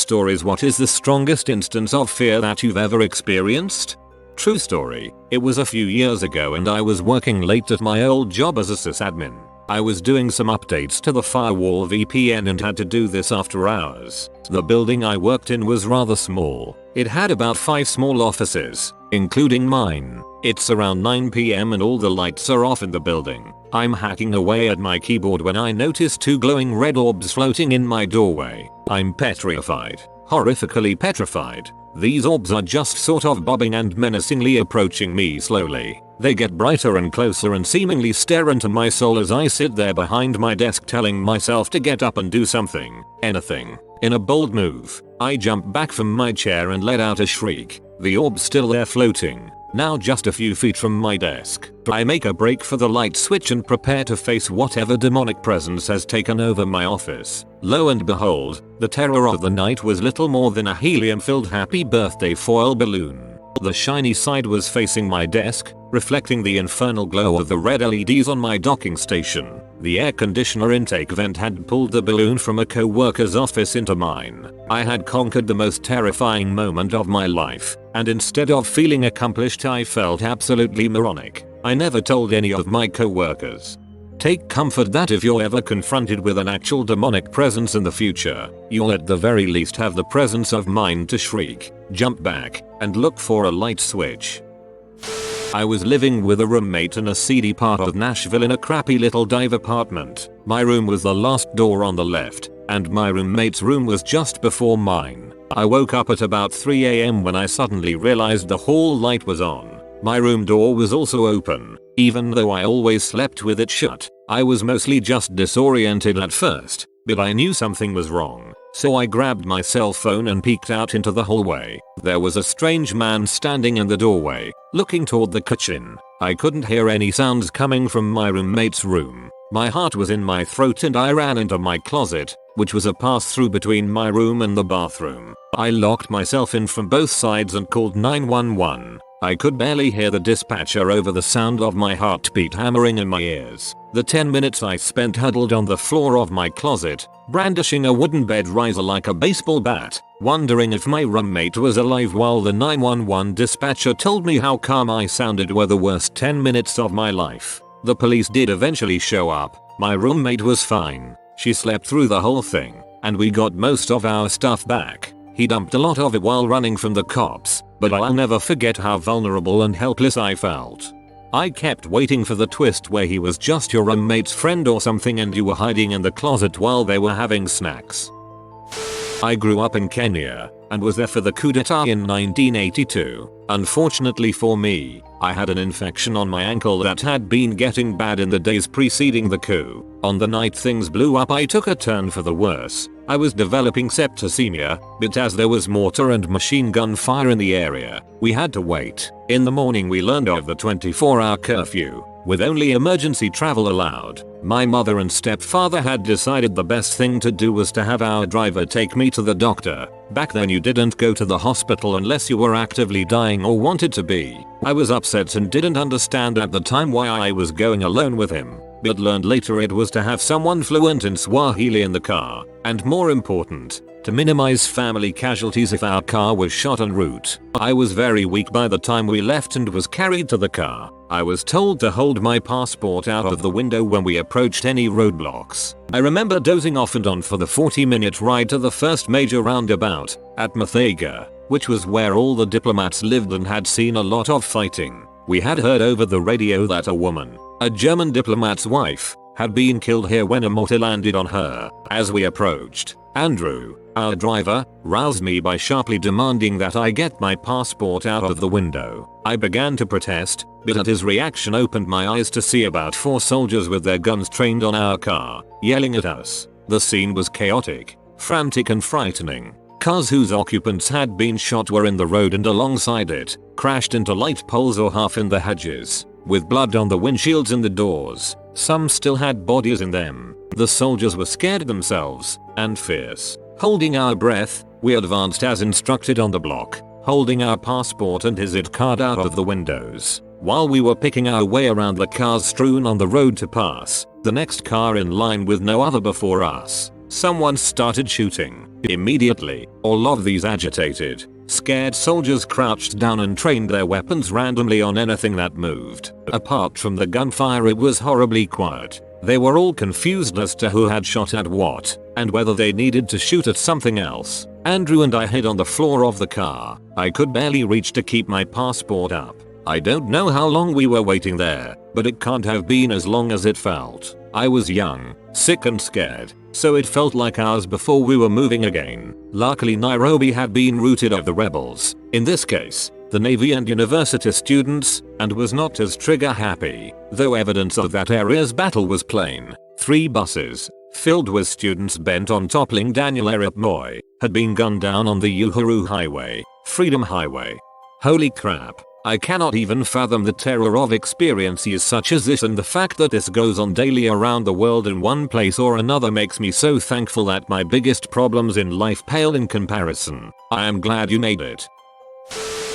Stories. What is the strongest instance of fear that you've ever experienced? True story, it was a few years ago and I was working late at my old job as a sysadmin. I was doing some updates to the firewall VPN and had to do this after hours. The building I worked in was rather small. It had about 5 small offices, including mine. It's around 9 PM and all the lights are off in the building. I'm hacking away at my keyboard when I notice 2 glowing red orbs floating in my doorway. I'm petrified, horrifically petrified. These orbs are just sort of bobbing and menacingly approaching me slowly. They get brighter and closer and seemingly stare into my soul as I sit there behind my desk telling myself to get up and do something, anything. In a bold move, I jump back from my chair and let out a shriek. The orb's still there floating, now just a few feet from my desk. I make a break for the light switch and prepare to face whatever demonic presence has taken over my office. Lo and behold, the terror of the night was little more than a helium-filled happy birthday foil balloon. The shiny side was facing my desk, reflecting the infernal glow of the red LEDs on my docking station. The air conditioner intake vent had pulled the balloon from a co-worker's office into mine. I had conquered the most terrifying moment of my life, and instead of feeling accomplished I felt absolutely moronic. I never told any of my co-workers. Take comfort that if you're ever confronted with an actual demonic presence in the future, you'll at the very least have the presence of mind to shriek, jump back, and look for a light switch. I was living with a roommate in a seedy part of Nashville in a crappy little dive apartment. My room was the last door on the left, and my roommate's room was just before mine. I woke up at about 3 AM when I suddenly realized the hall light was on. My room door was also open, even though I always slept with it shut. I was mostly just disoriented at first, but I knew something was wrong. So I grabbed my cell phone and peeked out into the hallway. There was a strange man standing in the doorway, looking toward the kitchen. I couldn't hear any sounds coming from my roommate's room. My heart was in my throat and I ran into my closet, which was a pass-through between my room and the bathroom. I locked myself in from both sides and called 911. I could barely hear the dispatcher over the sound of my heartbeat hammering in my ears. The 10 minutes I spent huddled on the floor of my closet, brandishing a wooden bed riser like a baseball bat, wondering if my roommate was alive while the 911 dispatcher told me how calm I sounded were the worst 10 minutes of my life. The police did eventually show up. My roommate was fine. She slept through the whole thing, and we got most of our stuff back. He dumped a lot of it while running from the cops, but I'll never forget how vulnerable and helpless I felt. I kept waiting for the twist where he was just your roommate's friend or something and you were hiding in the closet while they were having snacks. I grew up in Kenya and was there for the coup d'etat in 1982. Unfortunately for me, I had an infection on my ankle that had been getting bad in the days preceding the coup. On the night things blew up I took a turn for the worse. I was developing septicemia, but as there was mortar and machine gun fire in the area, we had to wait. In the morning we learned of the 24-hour curfew, with only emergency travel allowed. My mother and stepfather had decided the best thing to do was to have our driver take me to the doctor. Back then you didn't go to the hospital unless you were actively dying or wanted to be. I was upset and didn't understand at the time why I was going alone with him, but learned later it was to have someone fluent in Swahili in the car, and more important, to minimize family casualties if our car was shot en route. I was very weak by the time we left and was carried to the car. I was told to hold my passport out of the window when we approached any roadblocks. I remember dozing off and on for the 40-minute ride to the first major roundabout, at Muthaiga, which was where all the diplomats lived and had seen a lot of fighting. We had heard over the radio that a woman, a German diplomat's wife, had been killed here when a mortar landed on her. As we approached, Andrew, our driver, roused me by sharply demanding that I get my passport out of the window. I began to protest, but at his reaction opened my eyes to see about 4 soldiers with their guns trained on our car, yelling at us. The scene was chaotic, frantic and frightening. Cars whose occupants had been shot were in the road and alongside it, crashed into light poles or half in the hedges, with blood on the windshields and the doors. Some still had bodies in them. The soldiers were scared themselves, and fierce. Holding our breath, we advanced as instructed on the block, holding our passport and his ID card out of the windows. While we were picking our way around the cars strewn on the road to pass the next car in line with no other before us, someone started shooting. Immediately, all of these agitated, scared soldiers crouched down and trained their weapons randomly on anything that moved. Apart from the gunfire, it was horribly quiet. They were all confused as to who had shot at what, and whether they needed to shoot at something else. Andrew and I hid on the floor of the car. I could barely reach to keep my passport up. I don't know how long we were waiting there, but it can't have been as long as it felt. I was young, sick and scared, so it felt like hours before we were moving again. Luckily Nairobi had been routed of the rebels, in this case, the Navy and university students, and was not as trigger happy, though evidence of that area's battle was plain. 3 buses, filled with students bent on toppling Daniel Arap Moi, had been gunned down on the Uhuru Highway, Freedom Highway. Holy crap. I cannot even fathom the terror of experiences such as this, and the fact that this goes on daily around the world in one place or another makes me so thankful that my biggest problems in life pale in comparison. I am glad you made it.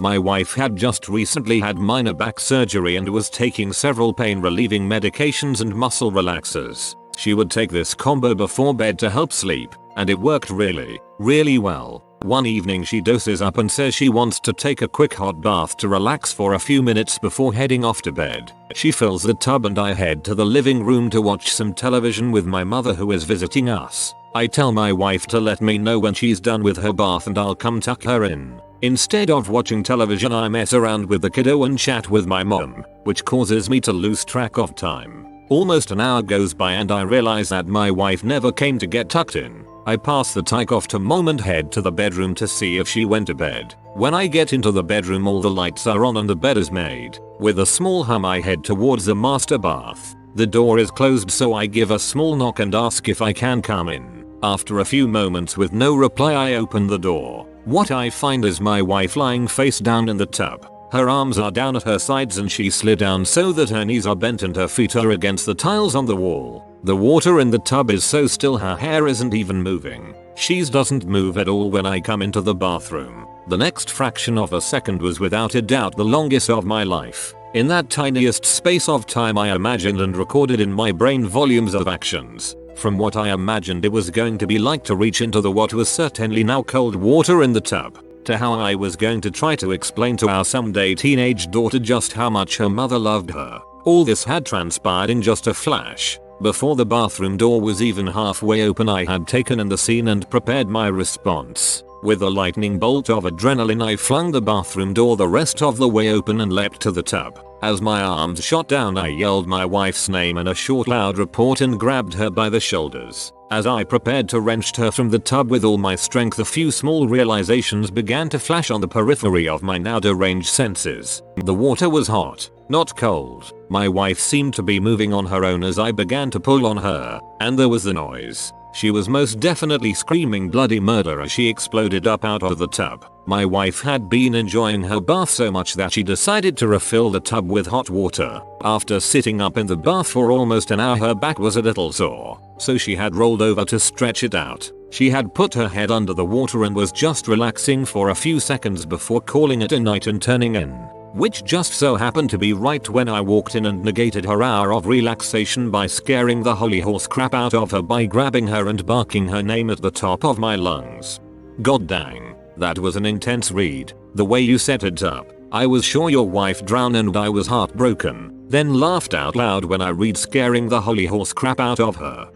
My wife had just recently had minor back surgery and was taking several pain relieving medications and muscle relaxers. She would take this combo before bed to help sleep, and it worked really well. One evening she doses up and says she wants to take a quick hot bath to relax for a few minutes before heading off to bed. She fills the tub and I head to the living room to watch some television with my mother, who is visiting us. I tell my wife to let me know when she's done with her bath and I'll come tuck her in. Instead of watching television, I mess around with the kiddo and chat with my mom, which causes me to lose track of time. Almost an hour goes by and I realize that my wife never came to get tucked in. I pass the tyke off to mom and head to the bedroom to see if she went to bed. When I get into the bedroom, all the lights are on and the bed is made. With a small hum I head towards the master bath. The door is closed, so I give a small knock and ask if I can come in. After a few moments with no reply, I open the door. What I find is my wife lying face down in the tub. Her arms are down at her sides and she slid down so that her knees are bent and her feet are against the tiles on the wall. The water in the tub is so still her hair isn't even moving. She doesn't move at all when I come into the bathroom. The next fraction of a second was without a doubt the longest of my life. In that tiniest space of time I imagined and recorded in my brain volumes of actions. From what I imagined it was going to be like to reach into the what was certainly now cold water in the tub, to how I was going to try to explain to our someday teenage daughter just how much her mother loved her. All this had transpired in just a flash. Before the bathroom door was even halfway open, I had taken in the scene and prepared my response. With a lightning bolt of adrenaline I flung the bathroom door the rest of the way open and leapt to the tub. As my arms shot down I yelled my wife's name in a short loud report and grabbed her by the shoulders. As I prepared to wrench her from the tub with all my strength, a few small realizations began to flash on the periphery of my now deranged senses. The water was hot, not cold. My wife seemed to be moving on her own as I began to pull on her, and there was a noise. She was most definitely screaming bloody murder as she exploded up out of the tub. My wife had been enjoying her bath so much that she decided to refill the tub with hot water. After sitting up in the bath for almost an hour, her back was a little sore, so she had rolled over to stretch it out. She had put her head under the water and was just relaxing for a few seconds before calling it a night and turning in. Which just so happened to be right when I walked in and negated her hour of relaxation by scaring the holy horse crap out of her by grabbing her and barking her name at the top of my lungs. God dang, that was an intense read. The way you set it up, I was sure your wife drowned and I was heartbroken, then laughed out loud when I read scaring the holy horse crap out of her.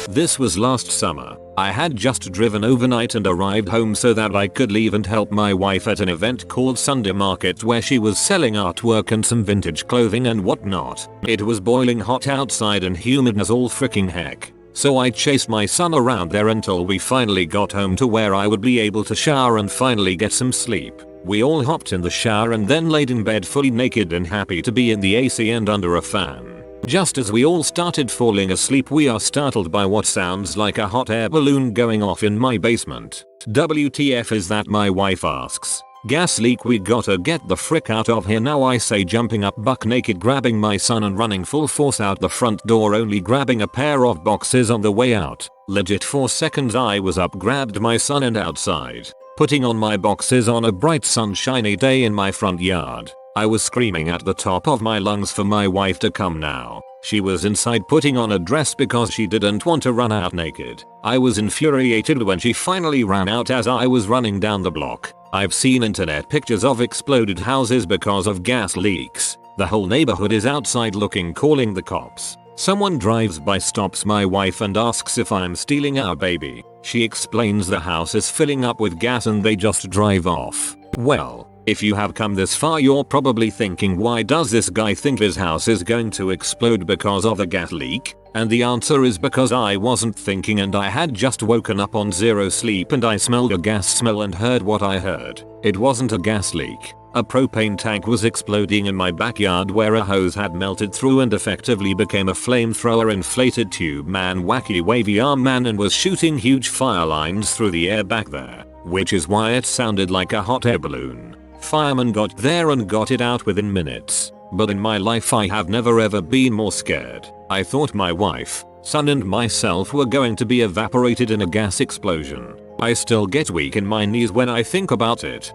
This was last summer. I had just driven overnight and arrived home so that I could leave and help my wife at an event called Sunday Market where she was selling artwork and some vintage clothing and whatnot. It was boiling hot outside and humid as all freaking heck. So I chased my son around there until we finally got home to where I would be able to shower and finally get some sleep. We all hopped in the shower and then laid in bed fully naked and happy to be in the AC and under a fan. Just as we all started falling asleep, we are startled by what sounds like a hot air balloon going off in my basement. WTF is that, my wife asks. Gas leak, we gotta get the frick out of here now, I say, jumping up buck naked, grabbing my son and running full force out the front door, only grabbing a pair of boxes on the way out. Legit 4 seconds I was up, grabbed my son and outside, putting on my boxes on a bright sunshiny day in my front yard. I was screaming at the top of my lungs for my wife to come now. She was inside putting on a dress because she didn't want to run out naked. I was infuriated when she finally ran out as I was running down the block. I've seen internet pictures of exploded houses because of gas leaks. The whole neighborhood is outside looking, calling the cops. Someone drives by, stops my wife and asks if I'm stealing our baby. She explains the house is filling up with gas and they just drive off. Well, if you have come this far, you're probably thinking, why does this guy think his house is going to explode because of a gas leak? And the answer is because I wasn't thinking and I had just woken up on zero sleep and I smelled a gas smell and heard what I heard. It wasn't a gas leak. A propane tank was exploding in my backyard where a hose had melted through and effectively became a flamethrower inflated tube man, wacky wavy arm man, and was shooting huge fire lines through the air back there, which is why it sounded like a hot air balloon. Firemen got there and got it out within minutes. But in my life I have never ever been more scared. I thought my wife, son and myself were going to be evaporated in a gas explosion. I still get weak in my knees when I think about it.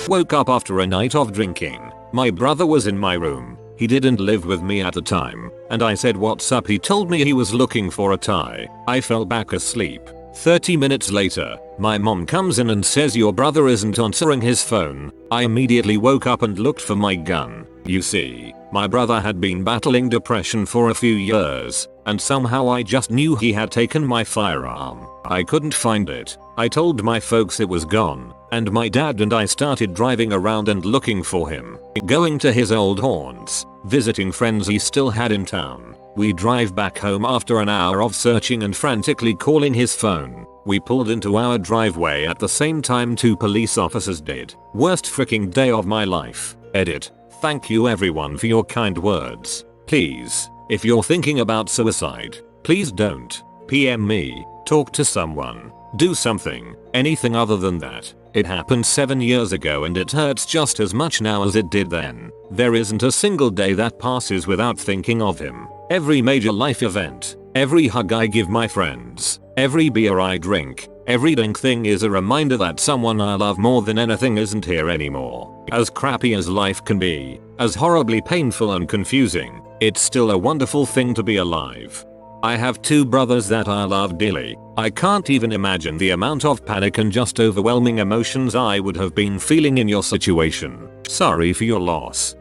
Woke up after a night of drinking. My brother was in my room. He didn't live with me at the time, and I said what's up. He told me he was looking for a tie. I fell back asleep. 30 minutes later, my mom comes in and says your brother isn't answering his phone. I immediately woke up and looked for my gun. You see, my brother had been battling depression for a few years, and somehow I just knew he had taken my firearm. I couldn't find it. I told my folks it was gone, and my dad and I started driving around and looking for him, going to his old haunts, visiting friends he still had in town. We drive back home after an hour of searching and frantically calling his phone. We pulled into our driveway at the same time 2 police officers did. Worst freaking day of my life. Edit. Thank you everyone for your kind words. Please, if you're thinking about suicide, please don't. PM me. Talk to someone. Do something. Anything other than that. It happened 7 years ago and it hurts just as much now as it did then. There isn't a single day that passes without thinking of him. Every major life event, every hug I give my friends, every beer I drink, every dang thing is a reminder that someone I love more than anything isn't here anymore. As crappy as life can be, as horribly painful and confusing, it's still a wonderful thing to be alive. I have 2 brothers that I love dearly. I can't even imagine the amount of panic and just overwhelming emotions I would have been feeling in your situation. Sorry for your loss.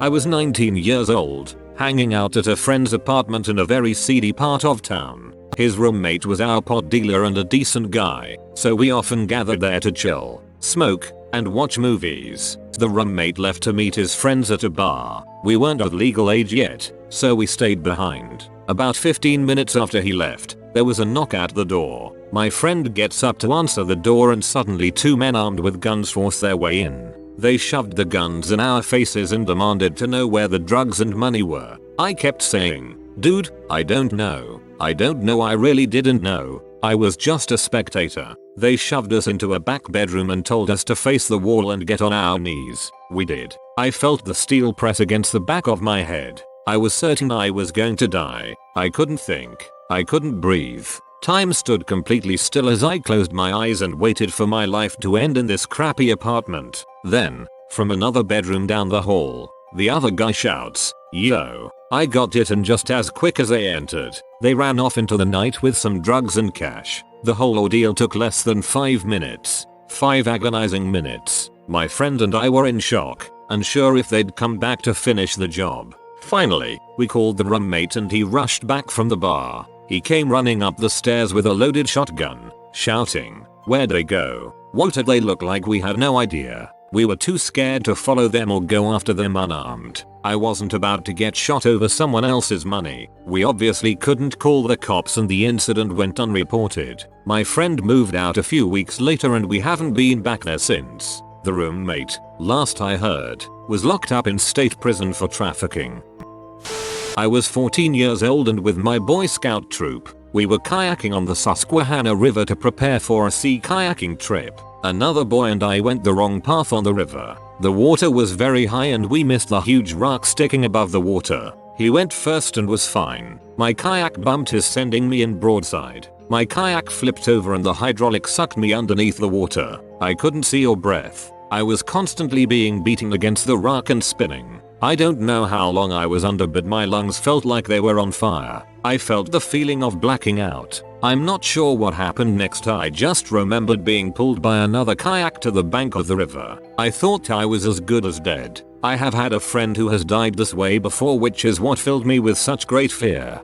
I was 19 years old, hanging out at a friend's apartment in a very seedy part of town. His roommate was our pot dealer and a decent guy, so we often gathered there to chill, smoke, and watch movies. The roommate left to meet his friends at a bar. We weren't of legal age yet, so we stayed behind. About 15 minutes after he left, there was a knock at the door. My friend gets up to answer the door and suddenly 2 men armed with guns force their way in. They shoved the guns in our faces and demanded to know where the drugs and money were. I kept saying, dude, I don't know. I really didn't know. I was just a spectator. They shoved us into a back bedroom and told us to face the wall and get on our knees. We did. I felt the steel press against the back of my head. I was certain I was going to die. I couldn't think. I couldn't breathe. Time stood completely still as I closed my eyes and waited for my life to end in this crappy apartment. Then, from another bedroom down the hall, the other guy shouts, "Yo, I got it," and just as quick as they entered, they ran off into the night with some drugs and cash. The whole ordeal took less than 5 minutes. 5 agonizing minutes. My friend and I were in shock, unsure if they'd come back to finish the job. Finally, we called the roommate and he rushed back from the bar. He came running up the stairs with a loaded shotgun, shouting, "Where'd they go? What did they look like?" We had no idea. We were too scared to follow them or go after them unarmed. I wasn't about to get shot over someone else's money. We obviously couldn't call the cops and the incident went unreported. My friend moved out a few weeks later and we haven't been back there since. The roommate, last I heard, was locked up in state prison for trafficking. I was 14 years old and with my Boy Scout troop, we were kayaking on the Susquehanna River to prepare for a sea kayaking trip. Another boy and I went the wrong path on the river. The water was very high and we missed the huge rock sticking above the water. He went first and was fine. My kayak bumped his, sending me in broadside. My kayak flipped over and the hydraulic sucked me underneath the water. I couldn't see or breath. I was constantly being beaten against the rock and spinning. I don't know how long I was under, but my lungs felt like they were on fire. I felt the feeling of blacking out. I'm not sure what happened next. I just remembered being pulled by another kayak to the bank of the river. I thought I was as good as dead. I have had a friend who has died this way before, which is what filled me with such great fear.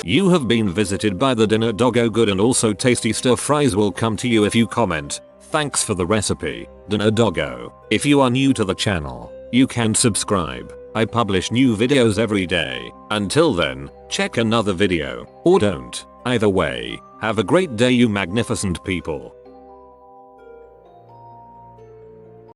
You have been visited by the dinner doggo. Good and also tasty stir fries will come to you if you comment. Thanks for the recipe, dinner doggo. If you are new to the channel, you can subscribe. I publish new videos every day. Until then, check another video, or don't. Either way, have a great day, you magnificent people.